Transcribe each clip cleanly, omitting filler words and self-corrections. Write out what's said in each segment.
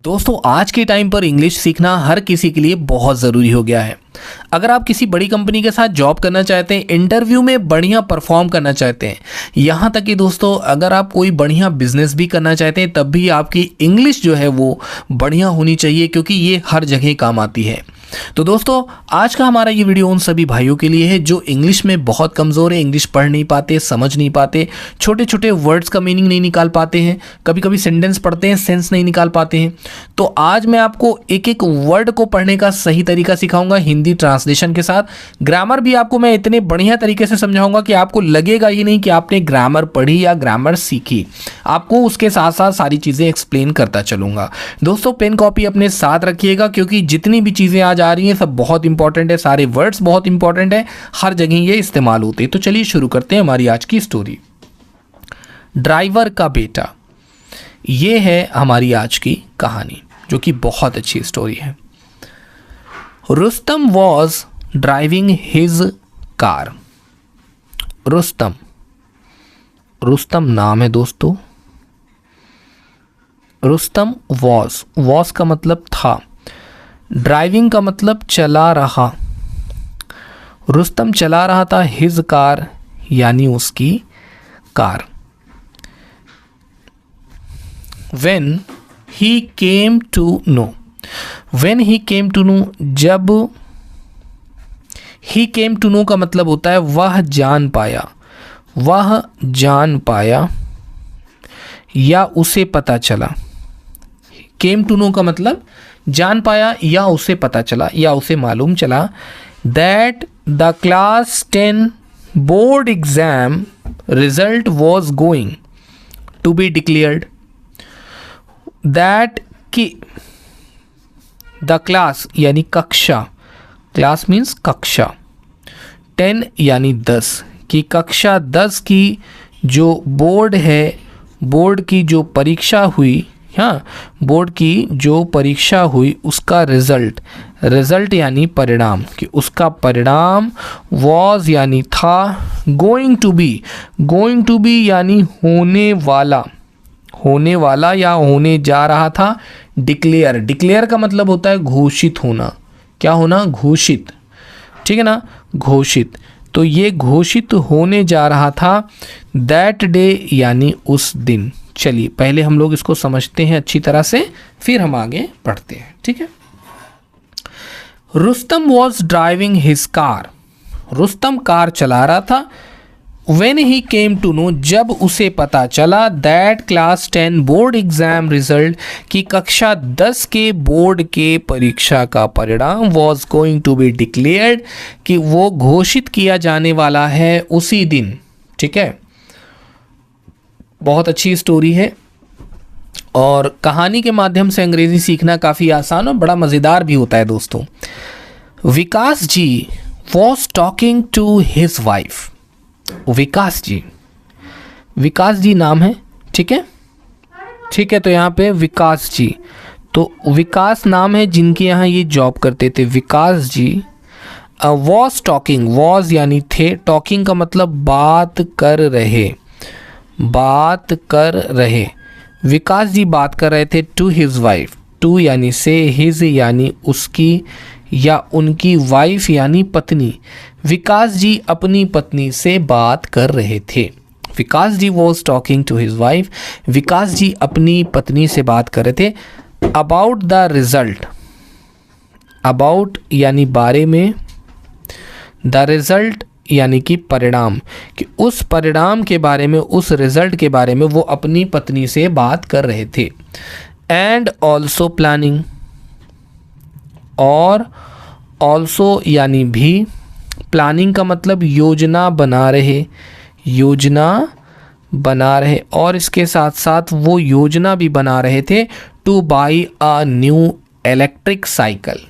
दोस्तों आज के टाइम पर इंग्लिश सीखना हर किसी के लिए बहुत ज़रूरी हो गया है। अगर आप किसी बड़ी कंपनी के साथ जॉब करना चाहते हैं, इंटरव्यू में बढ़िया परफॉर्म करना चाहते हैं, यहाँ तक कि दोस्तों अगर आप कोई बढ़िया बिजनेस भी करना चाहते हैं तब भी आपकी इंग्लिश जो है वो बढ़िया होनी चाहिए, क्योंकि ये हर जगह काम आती है। तो दोस्तों आज का हमारा ये वीडियो उन सभी भाइयों के लिए है जो इंग्लिश में बहुत कमज़ोर है, इंग्लिश पढ़ नहीं पाते, समझ नहीं पाते, छोटे छोटे वर्ड्स का मीनिंग नहीं निकाल पाते हैं, कभी कभी सेंटेंस पढ़ते हैं सेंस नहीं निकाल पाते हैं। तो आज मैं आपको एक एक वर्ड को पढ़ने का सही तरीका सिखाऊंगा हिंदी ट्रांसलेशन के साथ। ग्रामर भी आपको मैं इतने बढ़िया तरीके से समझाऊंगा कि आपको लगेगा ही नहीं कि आपने ग्रामर पढ़ी या ग्रामर सीखी, आपको उसके साथ साथ सारी चीज़ें एक्सप्लेन करता चलूँगा। दोस्तों पेन कॉपी अपने साथ रखिएगा, क्योंकि जितनी भी चीज़ें आज आ रही हैं सब बहुत इंपॉर्टेंट है, सारे वर्ड्स बहुत इंपॉर्टेंट है, हर जगह ये इस्तेमाल होते हैं। तो चलिए शुरू करते हैं हमारी आज की स्टोरी। ड्राइवर का बेटा, ये है हमारी आज की कहानी जो कि बहुत अच्छी स्टोरी है। Rustam was driving his car. Rustam नाम है दोस्तों। रुस्तम वॉज का मतलब था, ड्राइविंग का मतलब चला रहा। रुस्तम चला रहा था हिज कार यानी उसकी car. When he came to know, जब he came to know का मतलब होता है वह जान पाया या उसे पता चला। came to know का मतलब जान पाया या उसे पता चला या उसे मालूम चला that the class 10 board exam result was going to be declared। That कि द क्लास यानी कक्षा, क्लास मीन्स कक्षा, 10 यानी 10 की कक्षा 10 की जो बोर्ड है, बोर्ड की जो परीक्षा हुई, हाँ बोर्ड की जो परीक्षा हुई उसका रिजल्ट यानी परिणाम, कि उसका परिणाम वॉज यानी था, गोइंग टू बी यानी होने वाला या होने जा रहा था। डिक्लेयर का मतलब होता है घोषित होना। क्या होना? घोषित, ठीक है ना, घोषित। तो ये घोषित होने जा रहा था दैट डे यानी उस दिन। चलिए पहले हम लोग इसको समझते हैं अच्छी तरह से, फिर हम आगे पढ़ते हैं, ठीक है। Rustam was driving his car. Rustam car चला रहा था। When he came to know, जब उसे पता चला that class 10 board exam result की कक्षा 10 के बोर्ड के परीक्षा का परिणाम was going to be declared, कि वो घोषित किया जाने वाला है उसी दिन, ठीक है। बहुत अच्छी स्टोरी है और कहानी के माध्यम से अंग्रेजी सीखना काफ़ी आसान और बड़ा मज़ेदार भी होता है दोस्तों। विकास जी was talking to his wife। विकास जी नाम है, ठीक है। तो यहाँ पे विकास जी, तो विकास नाम है जिनके यहाँ ये जॉब करते थे। Vikas ji was talking, was यानी थे, टॉकिंग का मतलब बात कर रहे। विकास जी बात कर रहे थे टू हिज वाइफ, टू यानी से, हिज यानी उसकी या उनकी, वाइफ यानी पत्नी। विकास जी अपनी पत्नी से बात कर रहे थे। Vikas ji was talking to his wife, Vikas ji अपनी पत्नी से बात कर रहे थे अबाउट द रिजल्ट। अबाउट यानी बारे में, द रिजल्ट यानी कि परिणाम, कि उस परिणाम के बारे में, उस रिजल्ट के बारे में वो अपनी पत्नी से बात कर रहे थे। एंड ऑल्सो प्लानिंग, और ऑल्सो यानी भी, प्लानिंग का मतलब योजना बना रहे और इसके साथ साथ वो योजना भी बना रहे थे to buy a new electric cycle.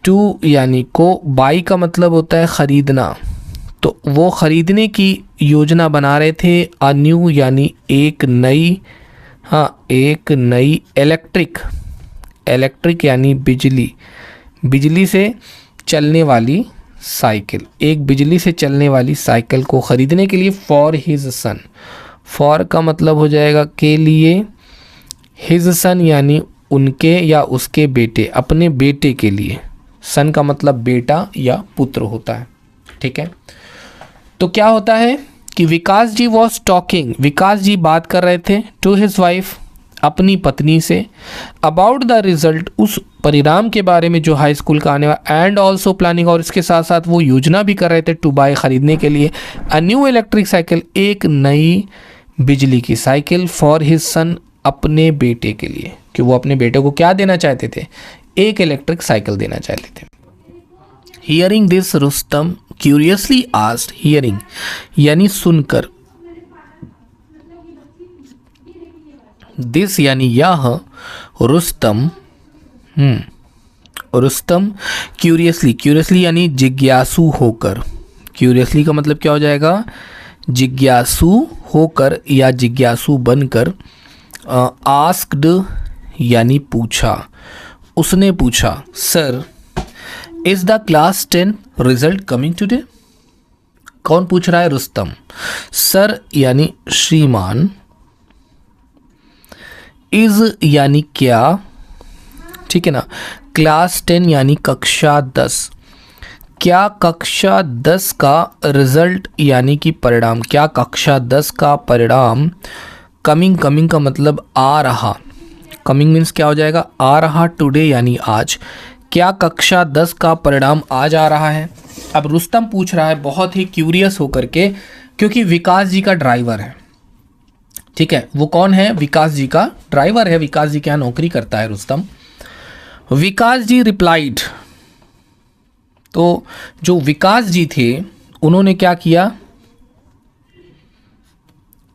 To यानी को, बाई का मतलब होता है ख़रीदना, तो वो ख़रीदने की योजना बना रहे थे। अ न्यू यानी एक नई, हाँ एक नई, इलेक्ट्रिक यानी बिजली से चलने वाली साइकिल, एक बिजली से चलने वाली साइकिल को ख़रीदने के लिए फॉर हिज सन। फॉर का मतलब हो जाएगा के लिए, हिज सन यानी उनके या उसके बेटे, अपने बेटे के लिए। सन का मतलब बेटा या पुत्र होता है, ठीक है। तो क्या होता है कि विकास जी वॉज टॉकिंग, विकास जी बात कर रहे थे, टू हिज वाइफ, अपनी पत्नी से, अबाउट द रिजल्ट, उस परिणाम के बारे में जो हाई स्कूल का आने वाला, एंड ऑल्सो प्लानिंग, और इसके साथ साथ वो योजना भी कर रहे थे, टू बाय, खरीदने के लिए, अ न्यू इलेक्ट्रिक साइकिल, एक नई बिजली की साइकिल, फॉर हिज सन, अपने बेटे के लिए, कि वो अपने बेटे को क्या देना चाहते थे, एक इलेक्ट्रिक साइकिल देना चाहते थे। Hearing this Rustam curiously asked, hearing यानी सुनकर, दिस यानी यह, रुस्तम, रुस्तम क्यूरियसली, क्यूरियसली यानी जिज्ञासु होकर, क्यूरियसली का मतलब क्या हो जाएगा, जिज्ञासु होकर या जिज्ञासु बनकर, आस्क्ड यानी पूछा, उसने पूछा, sir is the class 10 result coming today, कौन पूछ रहा है, रुस्तम, सर यानी श्रीमान, इज यानी क्या, ठीक है ना, क्लास 10 यानी कक्षा 10, क्या कक्षा 10 का रिजल्ट यानी कि परिणाम, क्या कक्षा 10 का परिणाम, कमिंग, कमिंग का मतलब आ रहा, कमिंग मीन्स क्या हो जाएगा, आ रहा, टुडे यानी आज, क्या कक्षा 10 का परिणाम आज आ रहा है। अब रुस्तम पूछ रहा है बहुत ही क्यूरियस होकर के, क्योंकि विकास जी का ड्राइवर है, ठीक है, वो कौन है, विकास जी का ड्राइवर है, विकास जी क्या नौकरी करता है रुस्तम। विकास जी रिप्लाइड, तो जो विकास जी थे उन्होंने क्या किया,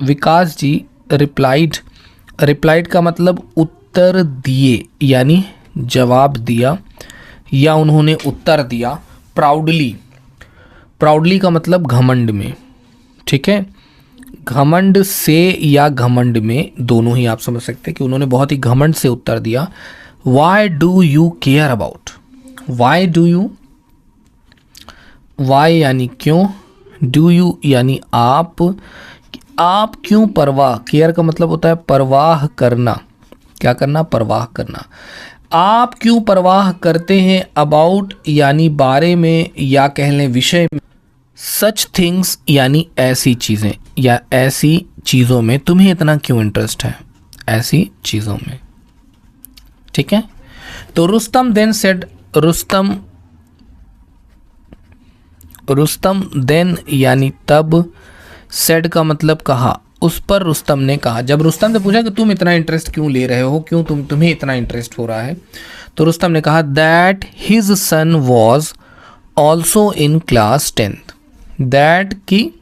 विकास जी रिप्लाइड, रिप्लाइड का मतलब उत्तर दिए यानी जवाब दिया, या उन्होंने उत्तर दिया, प्राउडली, प्राउडली का मतलब घमंड में, ठीक है, घमंड से या घमंड में, दोनों ही आप समझ सकते हैं कि उन्होंने बहुत ही घमंड से उत्तर दिया। Why do you care about, why do you, why यानी क्यों, डू यू यानी आप क्यों परवाह, केयर का मतलब होता है परवाह करना, क्या करना, परवाह करना, आप क्यों परवाह करते हैं, अबाउट यानी बारे में या कह लें विषय में, सच थिंग्स यानी ऐसी चीज़ें या ऐसी चीज़ों में तुम्हें इतना क्यों इंटरेस्ट है, ऐसी चीज़ों में, ठीक है। तो Rustam then said, Rustam then यानी तब, सेड का मतलब कहा, उस पर रुस्तम ने कहा, जब रुस्तम से पूछा कि तुम इतना इंटरेस्ट क्यों ले रहे हो, क्यों तुम्हें इतना इंटरेस्ट हो रहा है, तो रुस्तम ने कहा that his son was also in class 10th, that की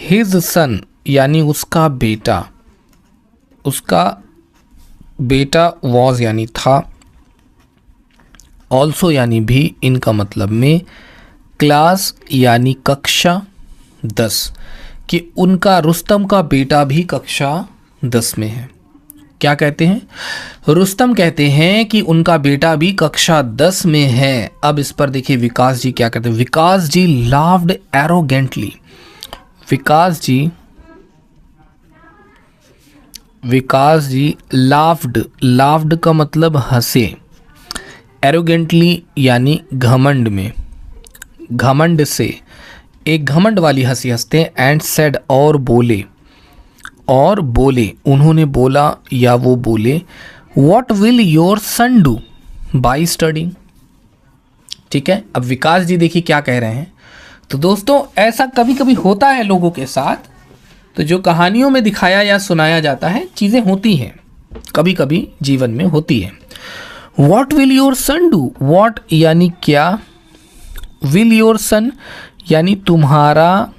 हिज सन यानी उसका बेटा, उसका बेटा वॉज यानी था, ऑल्सो यानी भी, इनका मतलब में, क्लास यानी कक्षा 10, कि उनका रुस्तम का बेटा भी कक्षा 10 में है। क्या कहते हैं, रुस्तम कहते हैं कि उनका बेटा भी कक्षा 10 में है। अब इस पर देखिए विकास जी क्या कहते हैं, विकास जी लाफ्ड एरोगेंटली, विकास जी लाफ्ड का मतलब हंसे, एरोगेंटली यानी घमंड में, घमंड से, एक घमंड वाली हंसी हंसते हैं, एंड सेड और बोले, उन्होंने बोला या वो बोले, what will your son do by studying, ठीक है। अब विकास जी देखिए क्या कह रहे हैं। तो दोस्तों ऐसा कभी कभी होता है लोगों के साथ, तो जो कहानियों में दिखाया या सुनाया जाता है चीज़ें होती हैं, कभी कभी जीवन में होती है। What will your son do, what यानी क्या, विल योर सन यानी तुम्हारा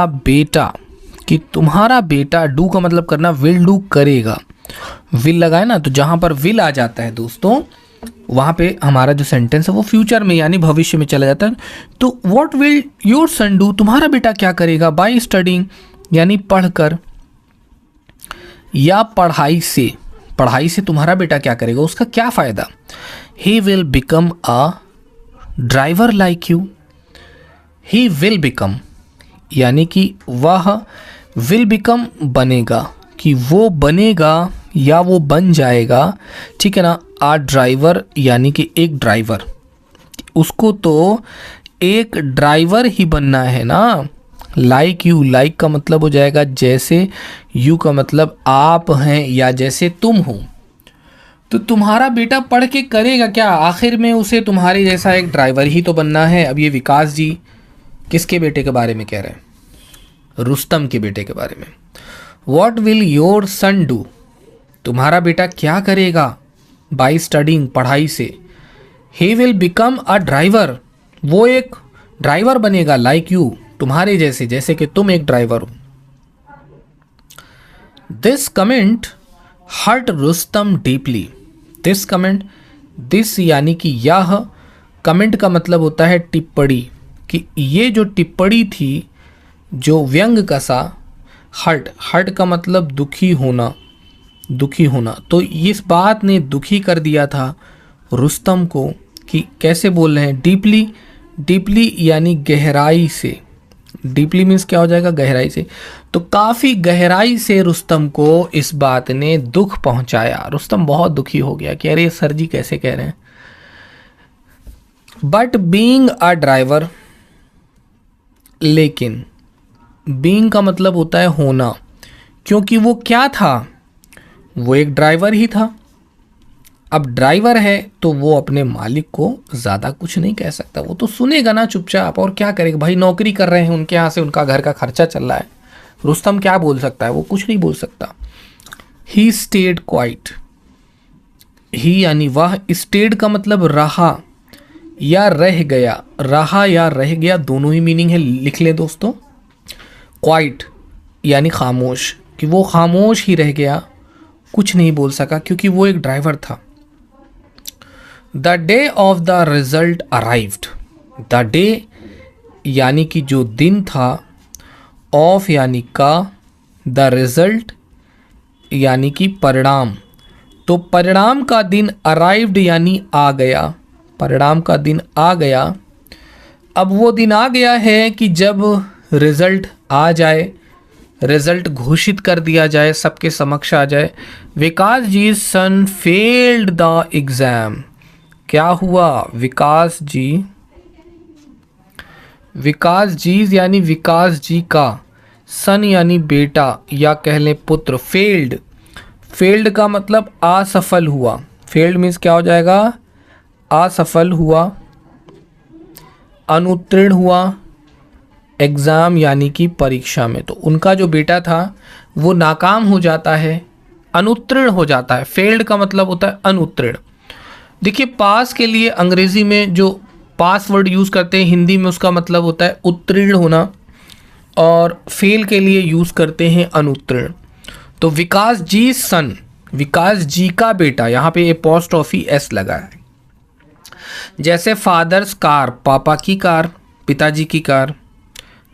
बेटा, कि तुम्हारा बेटा, डू का मतलब करना, विल डू करेगा, विल लगाए ना, तो जहाँ पर विल आ जाता है दोस्तों वहाँ पे हमारा जो सेंटेंस है वो फ्यूचर में यानी भविष्य में चला जाता है। तो what will your son do, तुम्हारा बेटा क्या करेगा, बाय स्टडिंग यानी पढ़कर, या पढ़ाई से तुम्हारा बेटा क्या करेगा, उसका क्या फ़ायदा, he will become a driver like you, he will become यानी कि वह, विल बिकम बनेगा, कि वो बनेगा या वो बन जाएगा, ठीक है ना, आ ड्राइवर यानी कि एक ड्राइवर, उसको तो एक ड्राइवर ही बनना है ना। लाइक यू, लाइक का मतलब हो जाएगा जैसे, यू का मतलब आप हैं या जैसे तुम हो। तो तुम्हारा बेटा पढ़ के करेगा क्या, आखिर में उसे तुम्हारे जैसा एक ड्राइवर ही तो बनना है। अब ये विकास जी किसके बेटे के बारे में कह रहे हैं, रुस्तम के बेटे के बारे में। What will your son do, तुम्हारा बेटा क्या करेगा, बाई स्टडिंग, पढ़ाई से। He will become a driver, वो एक ड्राइवर बनेगा, लाइक यू, तुम्हारे जैसे, जैसे कि तुम एक ड्राइवर हो। This comment hurt Rustam deeply. This comment, this यानी कि यह, कमेंट का मतलब होता है टिप्पणी, कि ये जो टिप्पणी थी, जो व्यंग कसा, हर्ट, हर्ट का मतलब दुखी होना, दुखी होना। तो इस बात ने दुखी कर दिया था रुस्तम को, कि कैसे बोल रहे हैं, डीपली, डीपली यानी गहराई से, डीपली मीन्स क्या हो जाएगा, गहराई से। तो काफ़ी गहराई से रुस्तम को इस बात ने दुख पहुंचाया। रुस्तम बहुत दुखी हो गया कि अरे सर जी कैसे कह रहे हैं। बट बीइंग अ ड्राइवर, लेकिन बीइंग का मतलब होता है होना, क्योंकि वो क्या था, वो एक ड्राइवर ही था। अब ड्राइवर है तो वो अपने मालिक को ज़्यादा कुछ नहीं कह सकता, वो तो सुनेगा ना चुपचाप, और क्या करेगा भाई, नौकरी कर रहे हैं उनके यहाँ से, उनका घर का खर्चा चल रहा है, रुस्तम क्या बोल सकता है, वो कुछ नहीं बोल सकता। ही स्टेड क्वाइट, ही यानी वह, स्टेड का मतलब रहा या रह गया, रहा या रह गया दोनों ही मीनिंग है, लिख ले दोस्तों। क्वाइट यानी खामोश, कि वो खामोश ही रह गया, कुछ नहीं बोल सका, क्योंकि वो एक ड्राइवर था। The day of the result arrived, the day यानी कि जो दिन था, ऑफ यानी का, द रिजल्ट यानी कि परिणाम, तो परिणाम का दिन, अराइव्ड यानी आ गया, परिणाम का दिन आ गया। अब वो दिन आ गया है कि जब रिजल्ट आ जाए, रिजल्ट घोषित कर दिया जाए, सबके समक्ष आ जाए। विकास जी सन फेल्ड द एग्जाम, क्या हुआ, विकास जी, विकास जी यानी विकास जी का, सन यानी बेटा या कह लें पुत्र, फेल्ड, फेल्ड का मतलब असफल हुआ, फेल्ड मीन्स क्या हो जाएगा, असफल हुआ, अनुत्तीर्ण हुआ, एग्ज़ाम यानी कि परीक्षा में। तो उनका जो बेटा था वो नाकाम हो जाता है, अनुत्तीर्ण हो जाता है। फेल्ड का मतलब होता है अनुत्तीर्ण। देखिए पास के लिए अंग्रेज़ी में जो पास वर्ड यूज़ करते हैं, हिंदी में उसका मतलब होता है उत्तीर्ण होना, और फेल के लिए यूज़ करते हैं अनुत्तीर्ण। तो विकास जी सन, विकास जी का बेटा, यहाँ पे एपॉस्ट्रोफी एस लगा है। जैसे फादर्स कार, पापा की कार, पिताजी की कार,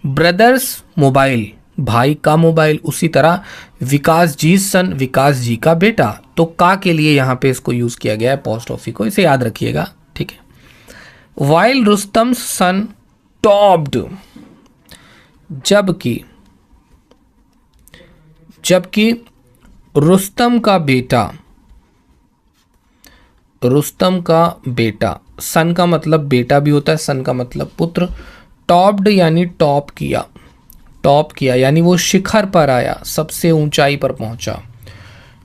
ब्रदर्स मोबाइल, भाई का मोबाइल, उसी तरह विकास जी सन, विकास जी का बेटा। तो का के लिए यहाँ पे इसको यूज़ किया गया है एपॉस्ट्रोफी को, इसे याद रखिएगा, ठीक है। वाइल रुस्तम सन टॉप्ड, जबकि, जबकि रुस्तम का बेटा, रुस्तम का बेटा, सन का मतलब बेटा भी होता है, सन का मतलब पुत्र, टॉप्ड यानी टॉप किया, टॉप किया यानी वो शिखर पर आया, सबसे ऊंचाई पर पहुंचा।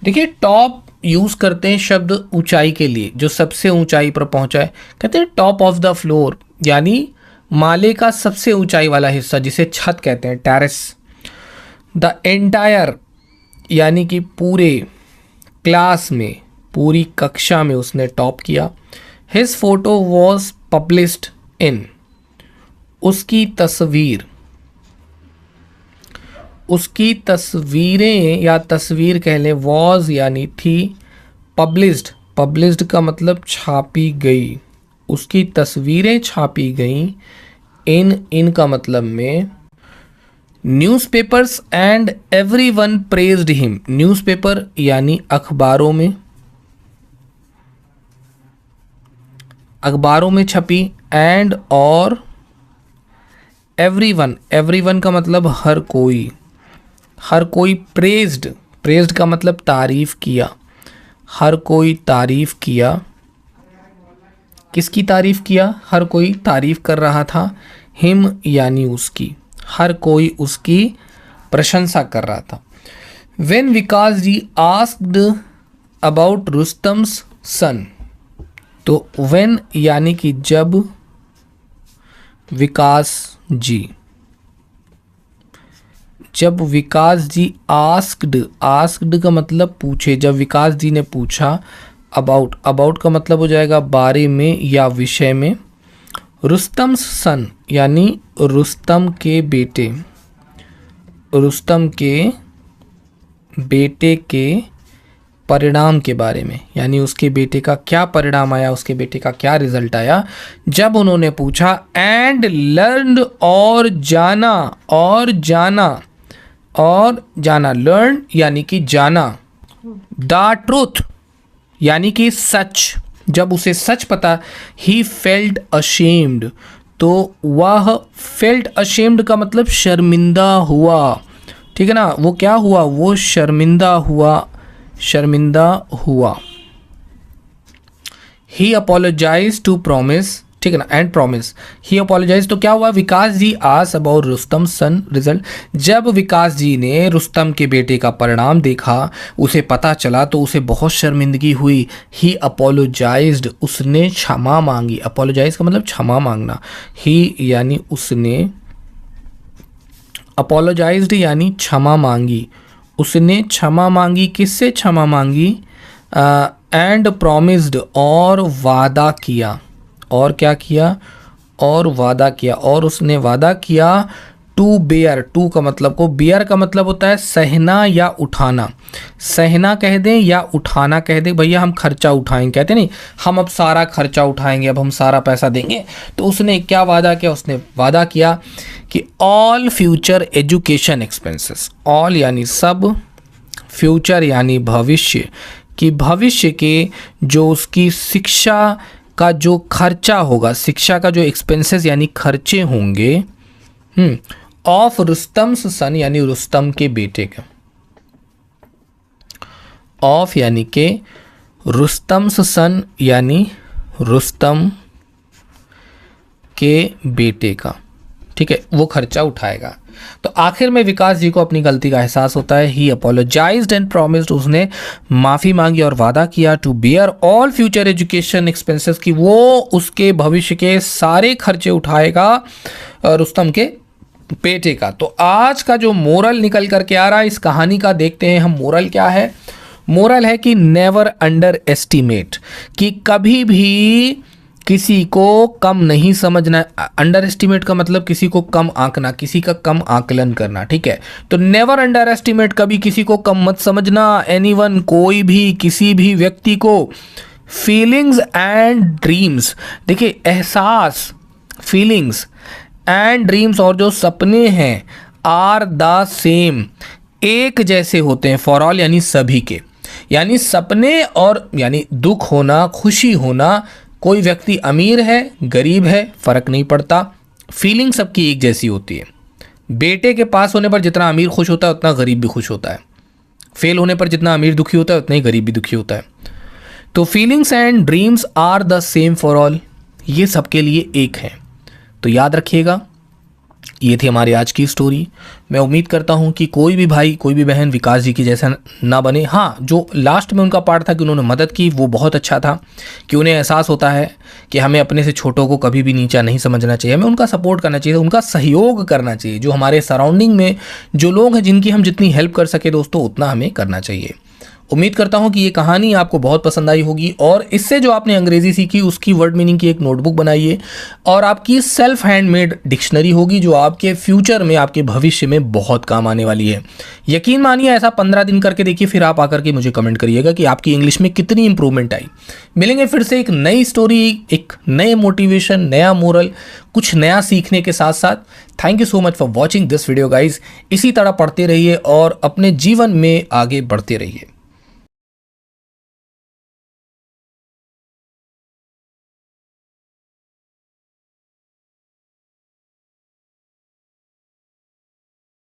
देखिए टॉप यूज़ करते हैं शब्द ऊंचाई के लिए, जो सबसे ऊंचाई पर पहुंचा है, कहते हैं टॉप ऑफ द फ्लोर, यानी माले का सबसे ऊंचाई वाला हिस्सा, जिसे छत कहते हैं, टेरेस। द एंटायर यानी कि पूरे क्लास में, पूरी कक्षा में उसने टॉप किया। His photo was published in, उसकी तस्वीर, उसकी तस्वीरें या तस्वीर कह लें, वॉज यानी थी, पब्लिश्ड, पब्लिश्ड का मतलब छापी गई, उसकी तस्वीरें छापी गई, इन का मतलब में। Newspapers and everyone praised him, newspaper यानी अखबारों में, अखबारों में छपी, एंड और एवरीवन, एवरीवन का मतलब हर कोई, हर कोई, प्रेज्ड प्रेज्ड का मतलब तारीफ किया, हर कोई तारीफ किया। किसकी तारीफ किया? हर कोई तारीफ कर रहा था। हिम यानी उसकी, हर कोई उसकी प्रशंसा कर रहा था। When Vikas ji asked about Rustam's son, तो व्हेन यानी कि जब विकास जी आस्क्ड का मतलब पूछे, जब विकास जी ने पूछा। अबाउट का मतलब हो जाएगा बारे में या विषय में। रुस्तम्स सन यानी रुस्तम के बेटे के परिणाम के बारे में, यानी उसके बेटे का क्या परिणाम आया, उसके बेटे का क्या रिजल्ट आया, जब उन्होंने पूछा। एंड लर्न और जाना लर्न यानी कि जाना। द ट्रूथ यानी कि सच, जब उसे सच पता। ही फेल्ट अशेम्ड, तो वह फेल्ट अशेम्ड का मतलब शर्मिंदा हुआ, ठीक है ना। वो क्या हुआ? वो शर्मिंदा हुआ। ही अपोलोजाइज टू प्रॉमिस, ठीक है ना, एंड प्रॉमिस। ही अपोलोजाइज, तो क्या हुआ? Vikas ji asked about Rustam son result, जब विकास जी ने रुस्तम के बेटे का परिणाम देखा, उसे पता चला, तो उसे बहुत शर्मिंदगी हुई। ही अपोलोजाइज्ड, उसने क्षमा मांगी। अपोलोजाइज का मतलब क्षमा मांगना। ही यानी उसने, अपोलोजाइज्ड यानी क्षमा मांगी। उसने क्षमा मांगी। किससे क्षमा मांगी? एंड प्रॉमिस्ड, और वादा किया। और क्या किया? और वादा किया। और उसने वादा किया टू बेयर, टू का मतलब को, बेयर का मतलब होता है सहना या उठाना। सहना कह दें या उठाना कह दें। भैया हम खर्चा उठाएंगे, कहते नहीं हम अब सारा खर्चा उठाएंगे, अब हम सारा पैसा देंगे। तो उसने क्या वादा किया? उसने वादा किया कि all future education expenses, all यानी सब, फ्यूचर यानी भविष्य, कि भविष्य के जो उसकी शिक्षा का जो खर्चा होगा, शिक्षा का जो एक्सपेंसेस यानी खर्चे होंगे, ऑफ रुस्तम्स सन यानी रुस्तम के बेटे का, ऑफ यानी के रुस्तम्स सन यानी रुस्तम के बेटे का, ठीक है, वो खर्चा उठाएगा। तो आखिर में विकास जी को अपनी गलती का एहसास होता है। ही अपोलोजाइज्ड एंड प्रॉमिस्ड, उसने माफ़ी मांगी और वादा किया to bear all future education expenses, कि वो उसके भविष्य के सारे खर्चे उठाएगा रुस्तम के बेटे का। तो आज का जो मोरल निकल करके आ रहा है इस कहानी का, देखते हैं हम मोरल क्या है। मोरल है कि नेवर अंडर एस्टिमेट, कि कभी भी किसी को कम नहीं समझना। अंडर एस्टिमेट का मतलब किसी को कम आंकना, किसी का कम आकलन करना, ठीक है। तो नेवर अंडर एस्टिमेट, कभी किसी को कम मत समझना। एनीवन, कोई भी, किसी भी व्यक्ति को। फीलिंग्स एंड ड्रीम्स, देखिए एहसास, फीलिंग्स एंड ड्रीम्स और जो सपने हैं, आर द सेम, एक जैसे होते हैं। फॉर ऑल यानी सभी के, यानी सपने और यानी दुख होना, खुशी होना, कोई व्यक्ति अमीर है गरीब है फर्क नहीं पड़ता, फीलिंग सबकी एक जैसी होती है। बेटे के पास होने पर जितना अमीर खुश होता है उतना गरीब भी खुश होता है, फेल होने पर जितना अमीर दुखी होता है उतना ही गरीब भी दुखी होता है। तो feelings and dreams are the same for all, ये सबके लिए एक है। तो याद रखिएगा, ये थी हमारी आज की स्टोरी। मैं उम्मीद करता हूँ कि कोई भी भाई कोई भी बहन विकास जी की जैसा ना बने। हाँ, जो लास्ट में उनका पार्ट था कि उन्होंने मदद की, वो बहुत अच्छा था, कि उन्हें एहसास होता है कि हमें अपने से छोटों को कभी भी नीचा नहीं समझना चाहिए, हमें उनका सपोर्ट करना चाहिए, उनका सहयोग करना चाहिए। जो हमारे सराउंडिंग में जो लोग हैं जिनकी हम जितनी हेल्प कर सके दोस्तों, उतना हमें करना चाहिए। उम्मीद करता हूं कि ये कहानी आपको बहुत पसंद आई होगी, और इससे जो आपने अंग्रेजी सीखी उसकी वर्ड मीनिंग की एक नोटबुक बनाइए, और आपकी सेल्फ हैंडमेड डिक्शनरी होगी जो आपके फ्यूचर में, आपके भविष्य में बहुत काम आने वाली है। यकीन मानिए, ऐसा 15 दिन करके देखिए, फिर आप आकर के मुझे कमेंट करिएगा कि आपकी इंग्लिश में कितनी इंप्रूवमेंट आई। मिलेंगे फिर से एक नई स्टोरी, एक नए मोटिवेशन, नया मोरल, कुछ नया सीखने के साथ साथ। Thank you so much for watching this video guys. इसी तरह पढ़ते रहिए और अपने जीवन में आगे बढ़ते रहिए।